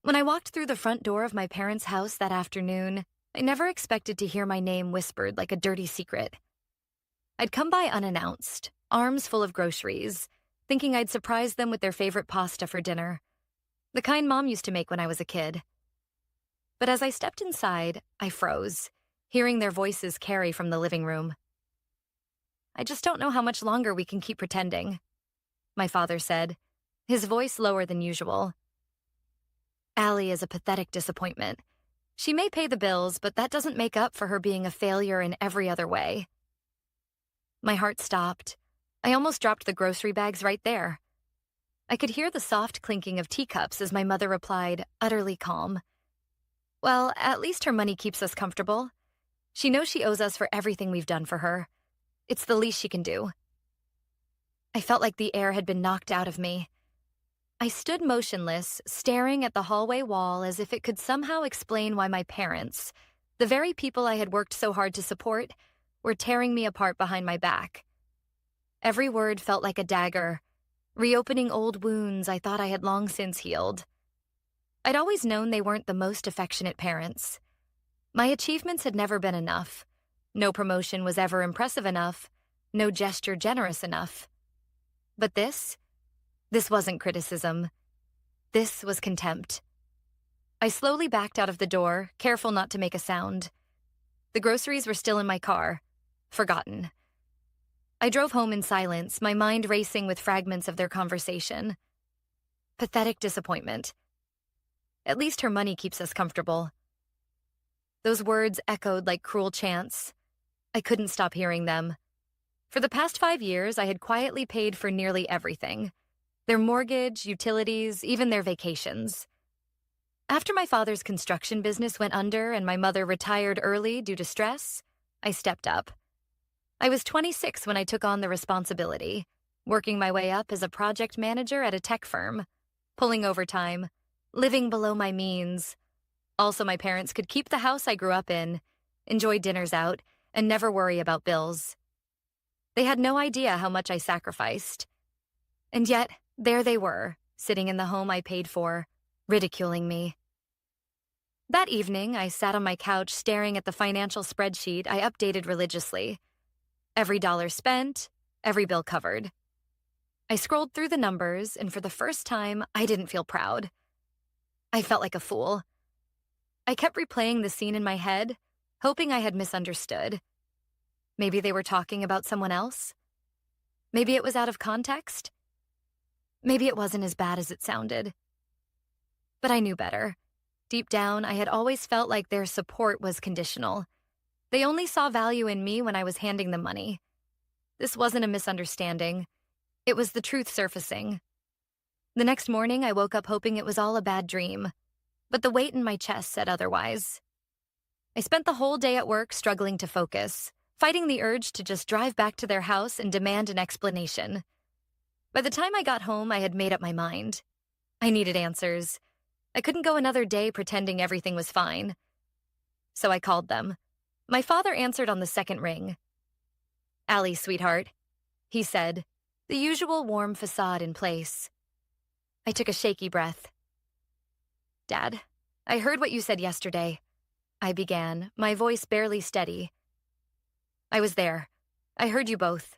When I walked through the front door of my parents' house that afternoon, I never expected to hear my name whispered like a dirty secret. I'd come by unannounced, arms full of groceries, thinking I'd surprise them with their favorite pasta for dinner, the kind Mom used to make when I was a kid. But as I stepped inside, I froze, hearing their voices carry from the living room. "I just don't know how much longer we can keep pretending," my father said, his voice lower than usual. "Allie is a pathetic disappointment. She may pay the bills, but that doesn't make up for her being a failure in every other way." My heart stopped. I almost dropped the grocery bags right there. I could hear the soft clinking of teacups as my mother replied, utterly calm. "Well, at least her money keeps us comfortable. She knows she owes us for everything we've done for her. It's the least she can do." I felt like the air had been knocked out of me. I stood motionless, staring at the hallway wall as if it could somehow explain why my parents, the very people I had worked so hard to support, were tearing me apart behind my back. Every word felt like a dagger, reopening old wounds I thought I had long since healed. I'd always known they weren't the most affectionate parents. My achievements had never been enough. No promotion was ever impressive enough, no gesture generous enough. But this wasn't criticism. This was contempt. I slowly backed out of the door, careful not to make a sound. The groceries were still in my car, forgotten. I drove home in silence, my mind racing with fragments of their conversation. Pathetic disappointment. At least her money keeps us comfortable. Those words echoed like cruel chants. I couldn't stop hearing them. For the past 5 years, I had quietly paid for nearly everything. Their mortgage, utilities, even their vacations. After my father's construction business went under and my mother retired early due to stress, I stepped up. I was 26 when I took on the responsibility, working my way up as a project manager at a tech firm, pulling overtime, living below my means. Also, my parents could keep the house I grew up in, enjoy dinners out, and never worry about bills. They had no idea how much I sacrificed. And yet, there they were, sitting in the home I paid for, ridiculing me. That evening, I sat on my couch staring at the financial spreadsheet I updated religiously. Every dollar spent, every bill covered. I scrolled through the numbers, and for the first time, I didn't feel proud. I felt like a fool. I kept replaying the scene in my head, hoping I had misunderstood. Maybe they were talking about someone else. Maybe it was out of context. Maybe it wasn't as bad as it sounded. But I knew better. Deep down, I had always felt like their support was conditional. They only saw value in me when I was handing them money. This wasn't a misunderstanding. It was the truth surfacing. The next morning, I woke up hoping it was all a bad dream, but the weight in my chest said otherwise. I spent the whole day at work struggling to focus, fighting the urge to just drive back to their house and demand an explanation. By the time I got home, I had made up my mind. I needed answers. I couldn't go another day pretending everything was fine. So I called them. My father answered on the second ring. "Allie, sweetheart," he said, the usual warm facade in place. I took a shaky breath. "Dad, I heard what you said yesterday," I began, my voice barely steady. "I was there. I heard you both."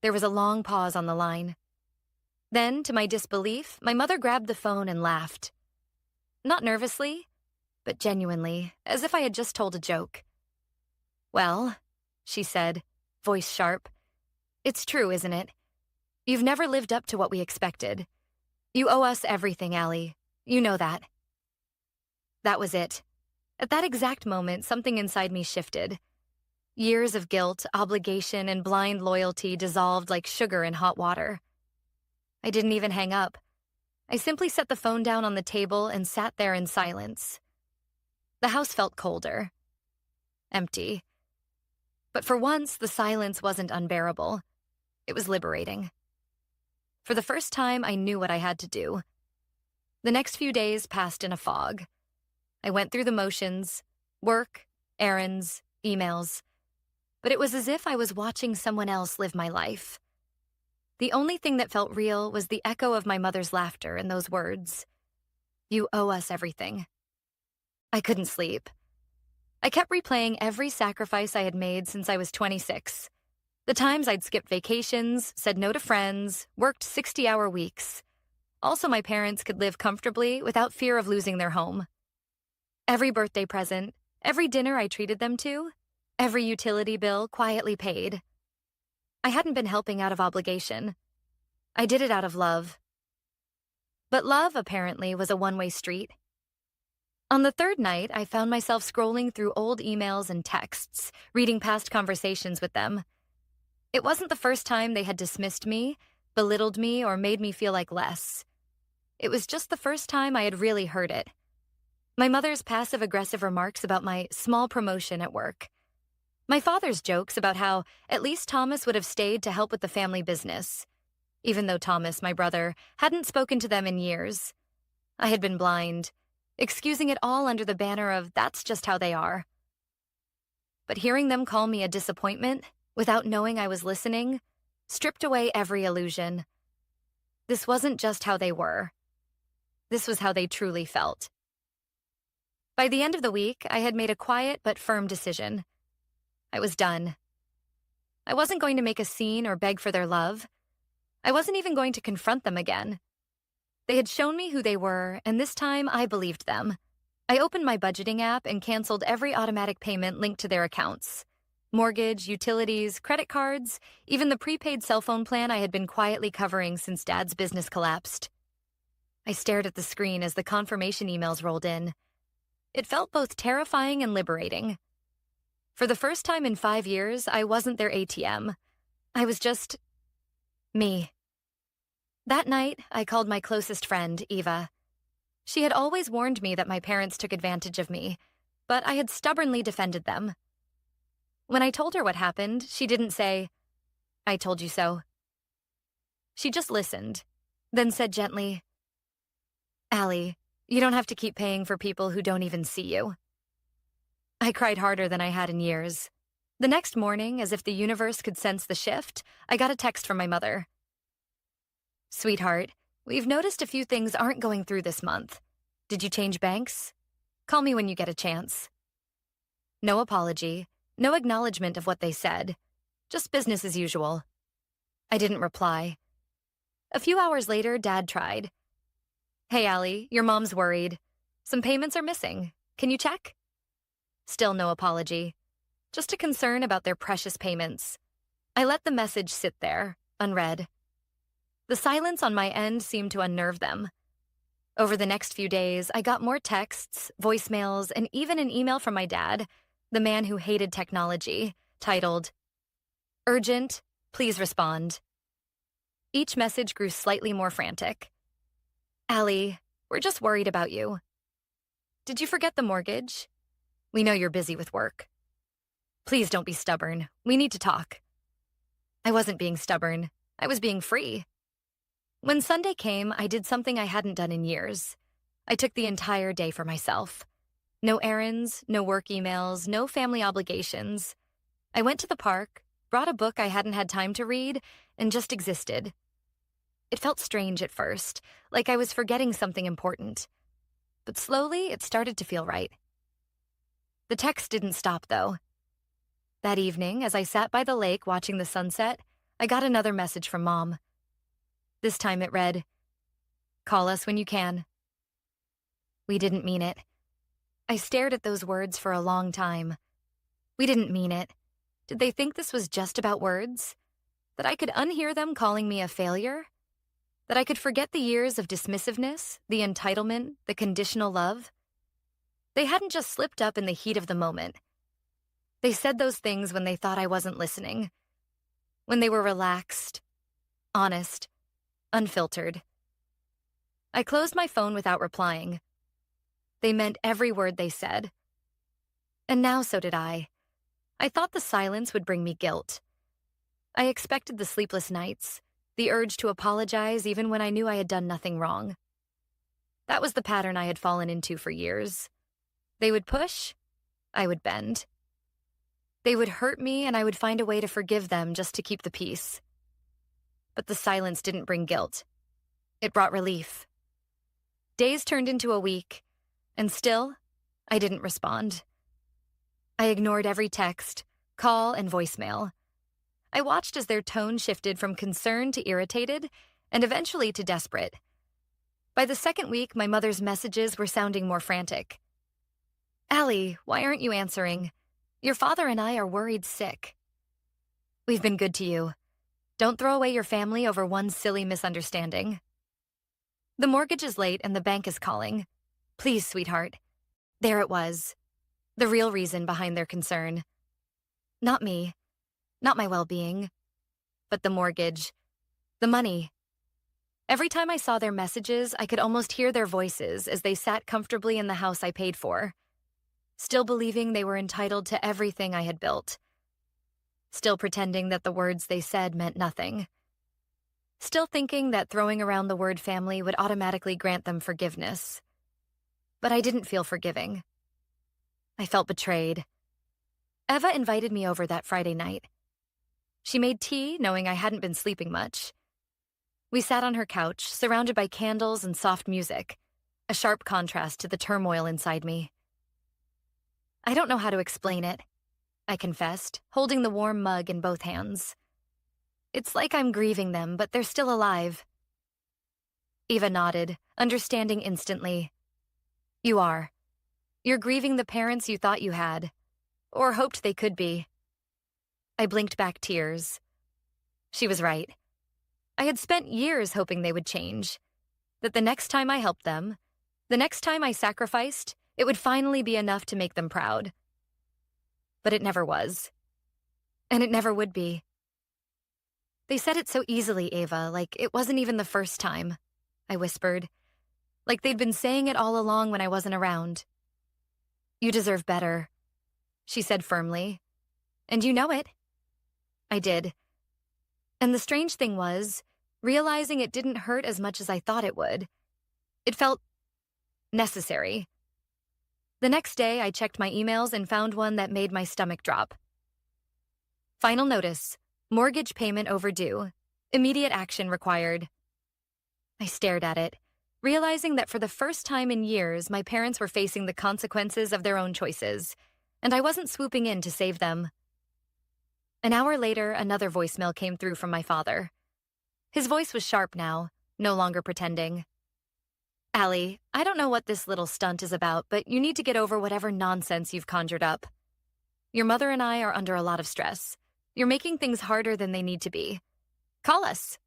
There was a long pause on the line. Then, to my disbelief, my mother grabbed the phone and laughed. Not nervously, but genuinely, as if I had just told a joke. "Well," she said, voice sharp, "it's true, isn't it? You've never lived up to what we expected. You owe us everything, Allie. You know that." That was it. At that exact moment, something inside me shifted. Years of guilt, obligation, and blind loyalty dissolved like sugar in hot water. I didn't even hang up. I simply set the phone down on the table and sat there in silence. The house felt colder. Empty. But for once, the silence wasn't unbearable. It was liberating. For the first time, I knew what I had to do. The next few days passed in a fog. I went through the motions, work, errands, emails. But it was as if I was watching someone else live my life. The only thing that felt real was the echo of my mother's laughter and those words. You owe us everything. I couldn't sleep. I kept replaying every sacrifice I had made since I was 26. The times I'd skipped vacations, said no to friends, worked 60-hour weeks. Also, my parents could live comfortably without fear of losing their home. Every birthday present, every dinner I treated them to, every utility bill quietly paid. I hadn't been helping out of obligation. I did it out of love. But love, apparently, was a one-way street. On the third night, I found myself scrolling through old emails and texts, reading past conversations with them. It wasn't the first time they had dismissed me, belittled me, or made me feel like less. It was just the first time I had really heard it. My mother's passive-aggressive remarks about my small promotion at work. My father's jokes about how at least Thomas would have stayed to help with the family business, even though Thomas, my brother, hadn't spoken to them in years. I had been blind, excusing it all under the banner of that's just how they are. But hearing them call me a disappointment, without knowing I was listening, stripped away every illusion. This wasn't just how they were. This was how they truly felt. By the end of the week, I had made a quiet but firm decision. I was done. I wasn't going to make a scene or beg for their love. I wasn't even going to confront them again. They had shown me who they were, and this time I believed them. I opened my budgeting app and canceled every automatic payment linked to their accounts. Mortgage, utilities, credit cards, even the prepaid cell phone plan I had been quietly covering since Dad's business collapsed. I stared at the screen as the confirmation emails rolled in. It felt both terrifying and liberating. For the first time in 5 years, I wasn't their ATM. I was just me. That night, I called my closest friend, Eva. She had always warned me that my parents took advantage of me, but I had stubbornly defended them. When I told her what happened, she didn't say, "I told you so." She just listened, then said gently, "Allie, you don't have to keep paying for people who don't even see you." I cried harder than I had in years. The next morning, as if the universe could sense the shift, I got a text from my mother. "Sweetheart, we've noticed a few things aren't going through this month. Did you change banks? Call me when you get a chance." No apology, no acknowledgement of what they said. Just business as usual. I didn't reply. A few hours later, Dad tried. "Hey, Allie, your mom's worried. Some payments are missing. Can you check?" Still no apology. Just a concern about their precious payments. I let the message sit there, unread. The silence on my end seemed to unnerve them. Over the next few days, I got more texts, voicemails, and even an email from my dad, the man who hated technology, titled, "Urgent, please respond." Each message grew slightly more frantic. "Allie, we're just worried about you. Did you forget the mortgage? We know you're busy with work. Please don't be stubborn. We need to talk." I wasn't being stubborn. I was being free. When Sunday came, I did something I hadn't done in years. I took the entire day for myself. No errands, no work emails, no family obligations. I went to the park, brought a book I hadn't had time to read, and just existed. It felt strange at first, like I was forgetting something important. But slowly, it started to feel right. The text didn't stop, though. That evening, as I sat by the lake watching the sunset, I got another message from Mom. This time it read, "Call us when you can." We didn't mean it. I stared at those words for a long time. We didn't mean it. Did they think this was just about words? That I could unhear them calling me a failure? That I could forget the years of dismissiveness, the entitlement, the conditional love? They hadn't just slipped up in the heat of the moment. They said those things when they thought I wasn't listening. When they were relaxed, honest, unfiltered. I closed my phone without replying. They meant every word they said. And now so did I. I thought the silence would bring me guilt. I expected the sleepless nights, the urge to apologize even when I knew I had done nothing wrong. That was the pattern I had fallen into for years. They would push, I would bend. They would hurt me, and I would find a way to forgive them just to keep the peace. But the silence didn't bring guilt. It brought relief. Days turned into a week, and still, I didn't respond. I ignored every text, call, and voicemail. I watched as their tone shifted from concerned to irritated, and eventually to desperate. By the second week, my mother's messages were sounding more frantic. "Allie, why aren't you answering? Your father and I are worried sick. We've been good to you. Don't throw away your family over one silly misunderstanding. The mortgage is late and the bank is calling. Please, sweetheart." There it was. The real reason behind their concern. Not me. Not my well-being. But the mortgage. The money. Every time I saw their messages, I could almost hear their voices as they sat comfortably in the house I paid for, still believing they were entitled to everything I had built. Still pretending that the words they said meant nothing. Still thinking that throwing around the word family would automatically grant them forgiveness. But I didn't feel forgiving. I felt betrayed. Eva invited me over that Friday night. She made tea, knowing I hadn't been sleeping much. We sat on her couch, surrounded by candles and soft music, a sharp contrast to the turmoil inside me. I don't know how to explain it, I confessed, holding the warm mug in both hands. It's like I'm grieving them, but they're still alive. Eva nodded, understanding instantly. You are. You're grieving the parents you thought you had, or hoped they could be. I blinked back tears. She was right. I had spent years hoping they would change, that the next time I helped them, the next time I sacrificed, it would finally be enough to make them proud. But it never was. And it never would be. They said it so easily, Ava, like it wasn't even the first time, I whispered, like they'd been saying it all along when I wasn't around. You deserve better, she said firmly. And you know it. I did. And the strange thing was, realizing it didn't hurt as much as I thought it would. It felt necessary. The next day, I checked my emails and found one that made my stomach drop. Final notice. Mortgage payment overdue. Immediate action required. I stared at it, realizing that for the first time in years, my parents were facing the consequences of their own choices, and I wasn't swooping in to save them. An hour later, another voicemail came through from my father. His voice was sharp now, no longer pretending. Allie, I don't know what this little stunt is about, but you need to get over whatever nonsense you've conjured up. Your mother and I are under a lot of stress. You're making things harder than they need to be. Call us.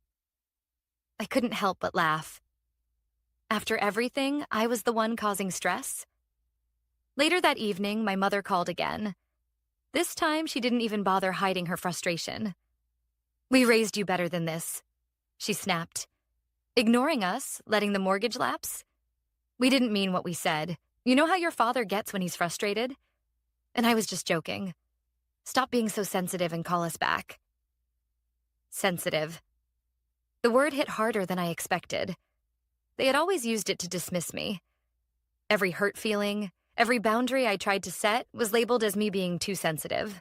I couldn't help but laugh. After everything, I was the one causing stress. Later that evening, my mother called again. This time, she didn't even bother hiding her frustration. We raised you better than this, she snapped. Ignoring us, letting the mortgage lapse? We didn't mean what we said. You know how your father gets when he's frustrated? And I was just joking. Stop being so sensitive and call us back. Sensitive. The word hit harder than I expected. They had always used it to dismiss me. Every hurt feeling, every boundary I tried to set was labeled as me being too sensitive.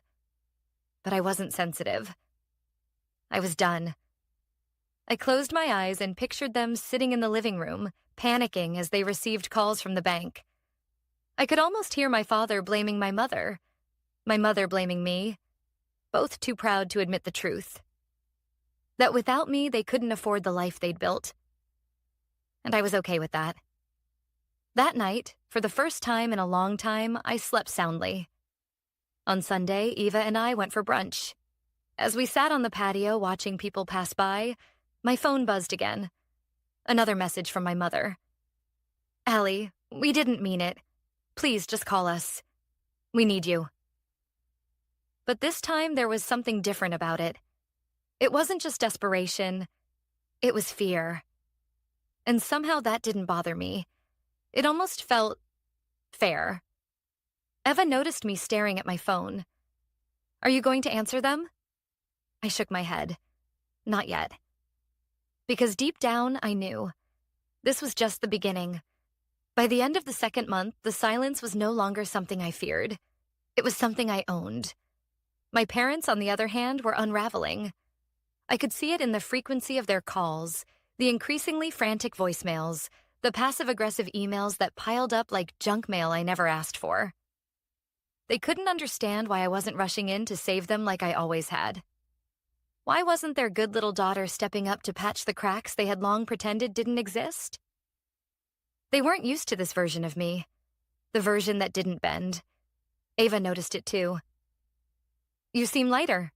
But I wasn't sensitive. I was done. I closed my eyes and pictured them sitting in the living room, panicking as they received calls from the bank. I could almost hear my father blaming my mother blaming me, both too proud to admit the truth. That without me, they couldn't afford the life they'd built. And I was okay with that. That night, for the first time in a long time, I slept soundly. On Sunday, Eva and I went for brunch. As we sat on the patio watching people pass by, my phone buzzed again. Another message from my mother. Allie, we didn't mean it. Please just call us. We need you. But this time there was something different about it. It wasn't just desperation. It was fear. And somehow that didn't bother me. It almost felt fair. Eva noticed me staring at my phone. Are you going to answer them? I shook my head. Not yet. Because deep down, I knew. This was just the beginning. By the end of the second month, the silence was no longer something I feared. It was something I owned. My parents, on the other hand, were unraveling. I could see it in the frequency of their calls, the increasingly frantic voicemails, The passive-aggressive emails that piled up like junk mail I never asked for. They couldn't understand why I wasn't rushing in to save them like I always had. Why wasn't their good little daughter stepping up to patch the cracks they had long pretended didn't exist? They weren't used to this version of me, the version that didn't bend. Ava noticed it too. "You seem lighter,"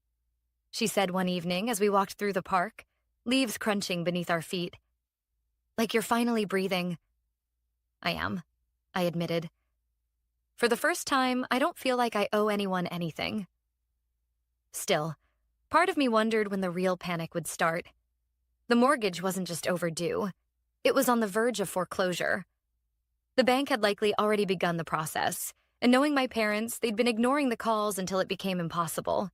she said one evening as we walked through the park, leaves crunching beneath our feet. "Like you're finally breathing." "I am," I admitted. "For the first time, I don't feel like I owe anyone anything." Still, part of me wondered when the real panic would start. The mortgage wasn't just overdue. It was on the verge of foreclosure. The bank had likely already begun the process, and knowing my parents, they'd been ignoring the calls until it became impossible.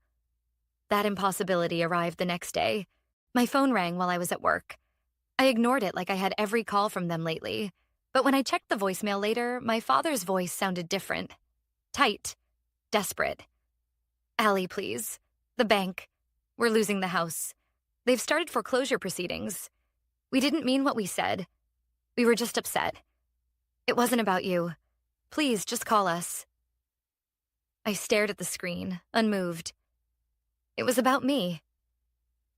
That impossibility arrived the next day. My phone rang while I was at work. I ignored it like I had every call from them lately, but when I checked the voicemail later, my father's voice sounded different. Tight. Desperate. "Allie, please. The bank. We're losing the house. They've started foreclosure proceedings. We didn't mean what we said. We were just upset. It wasn't about you. Please, just call us." I stared at the screen, unmoved. It was about me.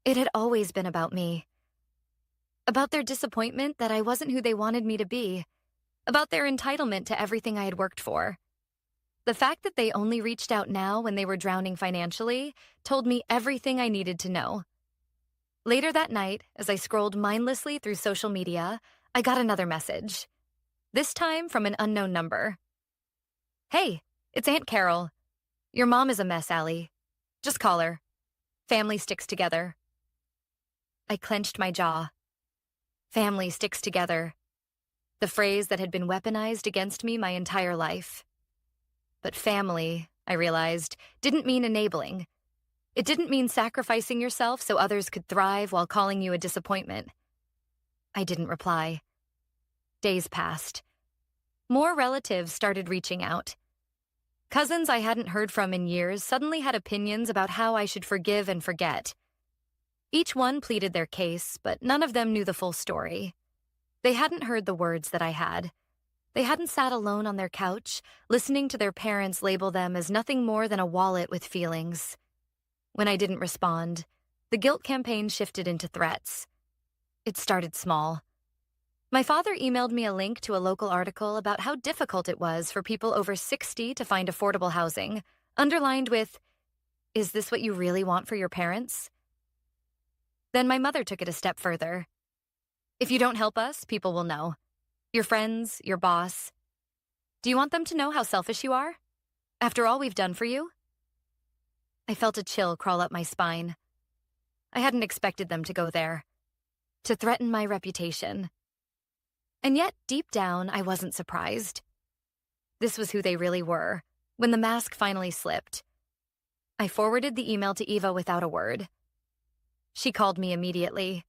It had always been about me. About their disappointment that I wasn't who they wanted me to be. About their entitlement to everything I had worked for. The fact that they only reached out now when they were drowning financially told me everything I needed to know. Later that night, as I scrolled mindlessly through social media, I got another message. This time from an unknown number. "Hey, it's Aunt Carol. Your mom is a mess, Allie. Just call her. Family sticks together." I clenched my jaw. Family sticks together. The phrase that had been weaponized against me my entire life. But family, I realized, didn't mean enabling. It didn't mean sacrificing yourself so others could thrive while calling you a disappointment. I didn't reply. Days passed. More relatives started reaching out. Cousins I hadn't heard from in years suddenly had opinions about how I should forgive and forget. Each one pleaded their case, but none of them knew the full story. They hadn't heard the words that I had. They hadn't sat alone on their couch, listening to their parents label them as nothing more than a wallet with feelings. When I didn't respond, the guilt campaign shifted into threats. It started small. My father emailed me a link to a local article about how difficult it was for people over 60 to find affordable housing, underlined with, "Is this what you really want for your parents?" Then my mother took it a step further. "If you don't help us, people will know. Your friends, your boss. Do you want them to know how selfish you are? After all we've done for you?" I felt a chill crawl up my spine. I hadn't expected them to go there. To threaten my reputation. And yet, deep down, I wasn't surprised. This was who they really were, when the mask finally slipped. I forwarded the email to Eva without a word. She called me immediately.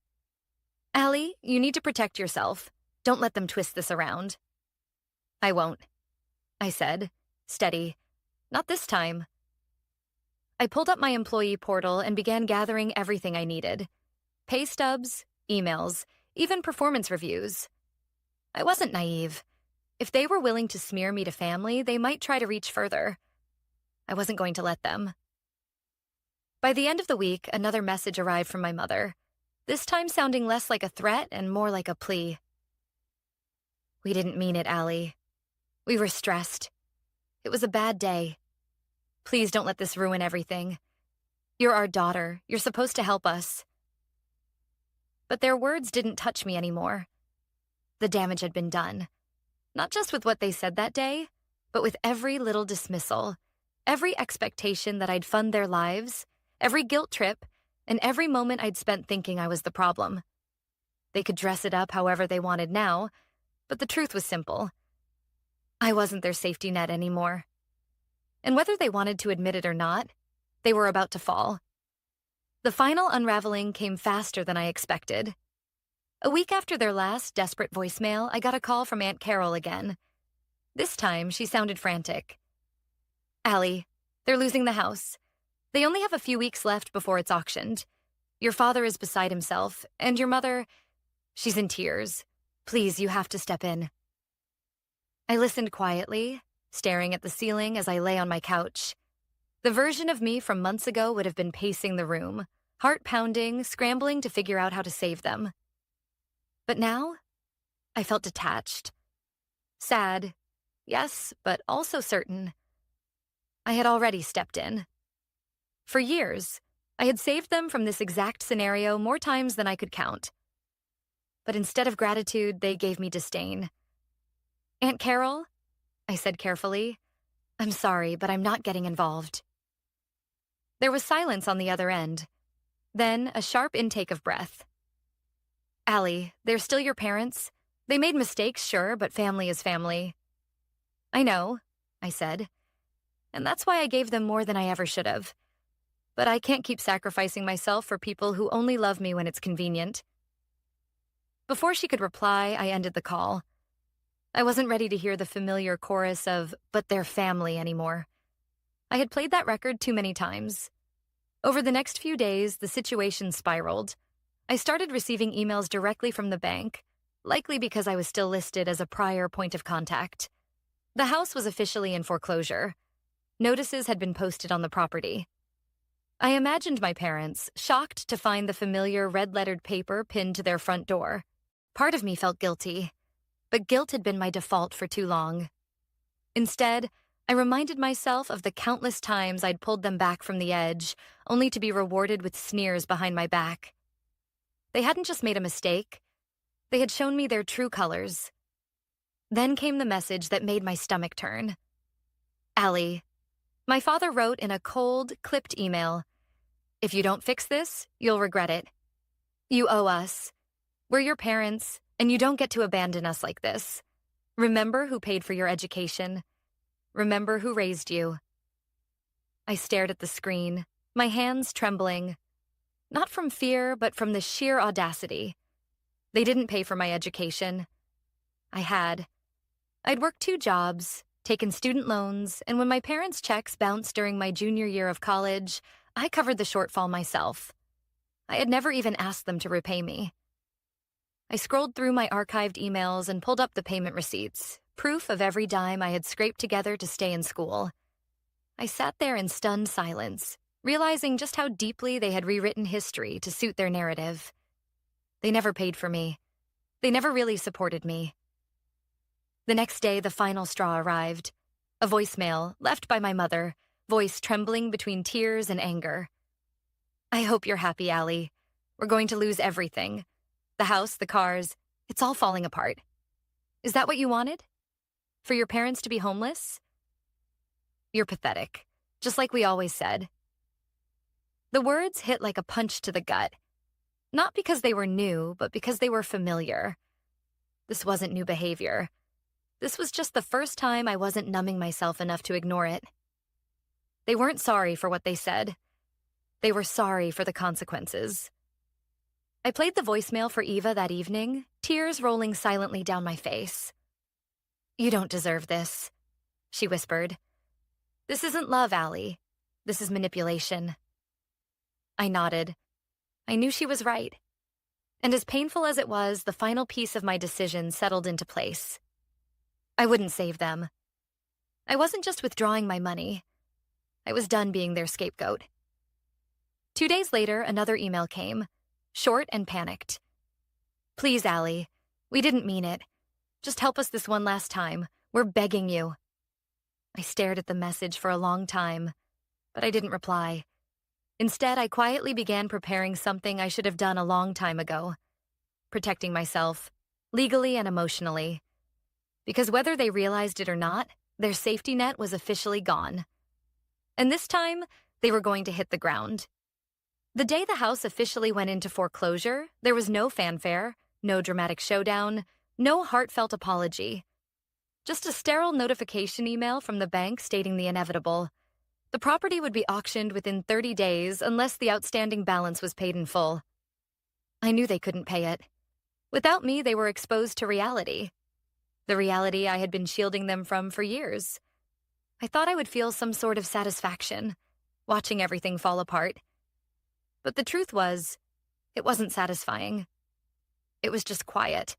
"Allie, you need to protect yourself. Don't let them twist this around." "I won't," I said, steady. "Not this time." I pulled up my employee portal and began gathering everything I needed. Pay stubs, emails, even performance reviews. I wasn't naive. If they were willing to smear me to family, they might try to reach further. I wasn't going to let them. By the end of the week, another message arrived from my mother, this time sounding less like a threat and more like a plea. "We didn't mean it, Allie. We were stressed. It was a bad day. Please don't let this ruin everything. You're our daughter. You're supposed to help us." But their words didn't touch me anymore. The damage had been done. Not just with what they said that day, but with every little dismissal, every expectation that I'd fund their lives, every guilt trip, and every moment I'd spent thinking I was the problem. They could dress it up however they wanted now, but the truth was simple. I wasn't their safety net anymore. And whether they wanted to admit it or not, they were about to fall. The final unraveling came faster than I expected. A week after their last desperate voicemail, I got a call from Aunt Carol again. This time, she sounded frantic. "Allie, they're losing the house. They only have a few weeks left before it's auctioned. Your father is beside himself, and your mother, she's in tears. Please, you have to step in. I listened quietly, staring at the ceiling as I lay on my couch. The version of me from months ago would have been pacing the room, heart pounding, scrambling to figure out how to save them. But now, I felt detached. Sad, yes, but also certain. I had already stepped in. For years, I had saved them from this exact scenario more times than I could count. But instead of gratitude, they gave me disdain. Aunt Carol, I said carefully, I'm sorry, but I'm not getting involved. There was silence on the other end. Then a sharp intake of breath. Allie, they're still your parents. They made mistakes, sure, but family is family. I know, I said. And that's why I gave them more than I ever should have. But I can't keep sacrificing myself for people who only love me when it's convenient. Before she could reply, I ended the call. I wasn't ready to hear the familiar chorus of, but they're family anymore. I had played that record too many times. Over the next few days, the situation spiraled. I started receiving emails directly from the bank, likely because I was still listed as a prior point of contact. The house was officially in foreclosure. Notices had been posted on the property. I imagined my parents, shocked to find the familiar red-lettered paper pinned to their front door. Part of me felt guilty, but guilt had been my default for too long. Instead, I reminded myself of the countless times I'd pulled them back from the edge, only to be rewarded with sneers behind my back. They hadn't just made a mistake. They had shown me their true colors. Then came the message that made my stomach turn. Allie, my father wrote in a cold, clipped email, if you don't fix this, you'll regret it. You owe us. We're your parents, and you don't get to abandon us like this. Remember who paid for your education. Remember who raised you. I stared at the screen, my hands trembling. Not from fear, but from the sheer audacity. They didn't pay for my education. I had. I'd worked 2 jobs, taken student loans, and when my parents' checks bounced during my junior year of college, I covered the shortfall myself. I had never even asked them to repay me. I scrolled through my archived emails and pulled up the payment receipts, proof of every dime I had scraped together to stay in school. I sat there in stunned silence, realizing just how deeply they had rewritten history to suit their narrative. They never paid for me. They never really supported me. The next day, the final straw arrived. A voicemail left by my mother, voice trembling between tears and anger. I hope you're happy, Allie. We're going to lose everything. The house, the cars, it's all falling apart. Is that what you wanted? For your parents to be homeless? You're pathetic, just like we always said. The words hit like a punch to the gut. Not because they were new, but because they were familiar. This wasn't new behavior. This was just the first time I wasn't numbing myself enough to ignore it. They weren't sorry for what they said. They were sorry for the consequences. I played the voicemail for Eva that evening, tears rolling silently down my face. You don't deserve this, she whispered. This isn't love, Allie. This is manipulation. I nodded. I knew she was right. And as painful as it was, the final piece of my decision settled into place. I wouldn't save them. I wasn't just withdrawing my money. I was done being their scapegoat. 2 days later, another email came, short and panicked. Please, Allie, we didn't mean it. Just help us this one last time. We're begging you. I stared at the message for a long time, but I didn't reply. Instead, I quietly began preparing something I should have done a long time ago. Protecting myself, legally and emotionally. Because whether they realized it or not, their safety net was officially gone. And this time, they were going to hit the ground. The day the house officially went into foreclosure, there was no fanfare, no dramatic showdown, no heartfelt apology. Just a sterile notification email from the bank stating the inevitable. The property would be auctioned within 30 days unless the outstanding balance was paid in full. I knew they couldn't pay it. Without me, they were exposed to reality. The reality I had been shielding them from for years. I thought I would feel some sort of satisfaction, watching everything fall apart. But the truth was, it wasn't satisfying. It was just quiet.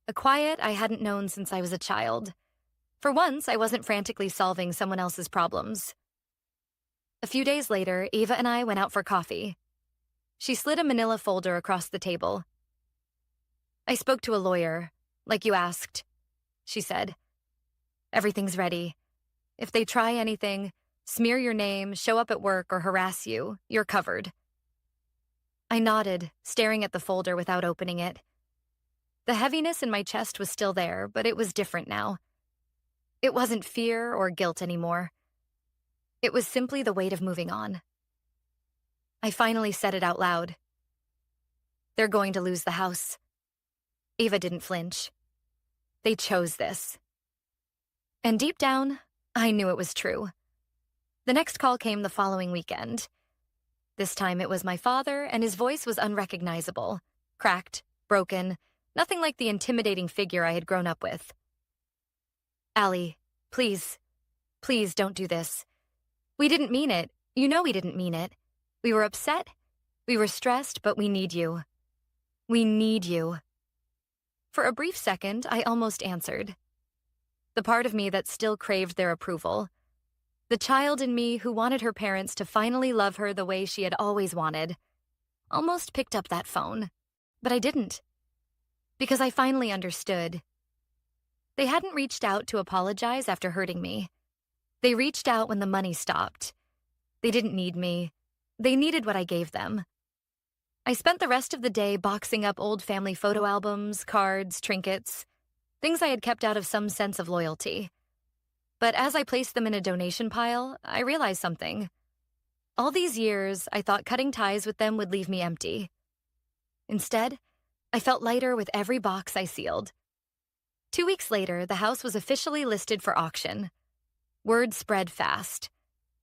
a quiet I hadn't known since I was a child. For once, I wasn't frantically solving someone else's problems. A few days later, Eva and I went out for coffee. She slid a manila folder across the table. "I spoke to a lawyer, like you asked," she said. "Everything's ready. If they try anything, smear your name, show up at work, or harass you, you're covered." I nodded, staring at the folder without opening it. The heaviness in my chest was still there, but it was different now. It wasn't fear or guilt anymore. It was simply the weight of moving on. I finally said it out loud. "They're going to lose the house." Eva didn't flinch. They chose this. And deep down, I knew it was true. The next call came the following weekend. This time it was my father, and his voice was unrecognizable, cracked, broken, nothing like the intimidating figure I had grown up with. "Allie, please, please don't do this. We didn't mean it. You know we didn't mean it. We were upset. We were stressed, but we need you. We need you." For a brief second, I almost answered. The part of me that still craved their approval. The child in me who wanted her parents to finally love her the way she had always wanted. Almost picked up that phone. But I didn't. Because I finally understood. They hadn't reached out to apologize after hurting me. They reached out when the money stopped. They didn't need me. They needed what I gave them. I spent the rest of the day boxing up old family photo albums, cards, trinkets, things I had kept out of some sense of loyalty. But as I placed them in a donation pile, I realized something. All these years, I thought cutting ties with them would leave me empty. Instead, I felt lighter with every box I sealed. 2 weeks later, the house was officially listed for auction. Word spread fast.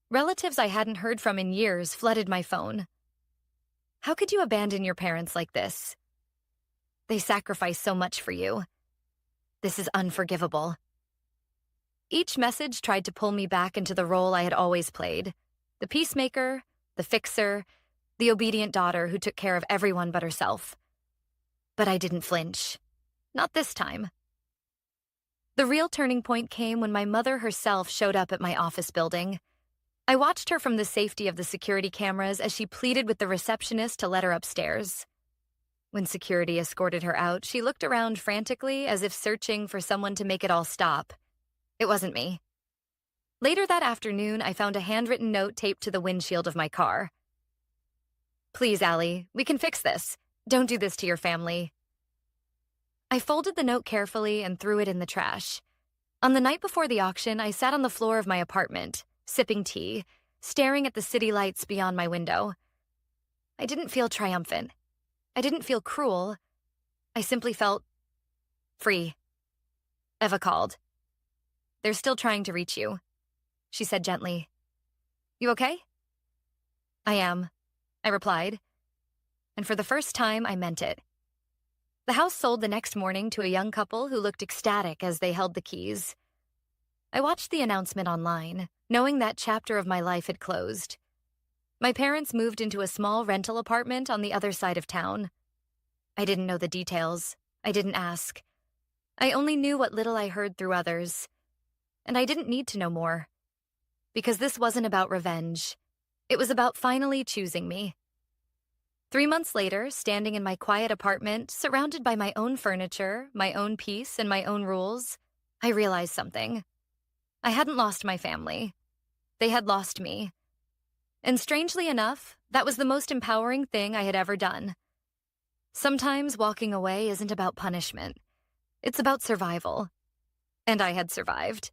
Relatives I hadn't heard from in years flooded my phone. "How could you abandon your parents like this? They sacrificed so much for you. This is unforgivable." Each message tried to pull me back into the role I had always played. The peacemaker, the fixer, the obedient daughter who took care of everyone but herself. But I didn't flinch. Not this time. The real turning point came when my mother herself showed up at my office building. I watched her from the safety of the security cameras as she pleaded with the receptionist to let her upstairs. When security escorted her out, she looked around frantically as if searching for someone to make it all stop. It wasn't me. Later that afternoon, I found a handwritten note taped to the windshield of my car. "Please, Allie, we can fix this. Don't do this to your family." I folded the note carefully and threw it in the trash. On the night before the auction, I sat on the floor of my apartment, sipping tea, staring at the city lights beyond my window. I didn't feel triumphant. I didn't feel cruel. I simply felt free. Eva called. "They're still trying to reach you," she said gently. "You okay?" "I am," I replied. And for the first time, I meant it. The house sold the next morning to a young couple who looked ecstatic as they held the keys. I watched the announcement online, knowing that chapter of my life had closed. My parents moved into a small rental apartment on the other side of town. I didn't know the details. I didn't ask. I only knew what little I heard through others. And I didn't need to know more. Because this wasn't about revenge. It was about finally choosing me. 3 months later, standing in my quiet apartment, surrounded by my own furniture, my own peace, and my own rules, I realized something. I hadn't lost my family. They had lost me. And strangely enough, that was the most empowering thing I had ever done. Sometimes walking away isn't about punishment. It's about survival. And I had survived.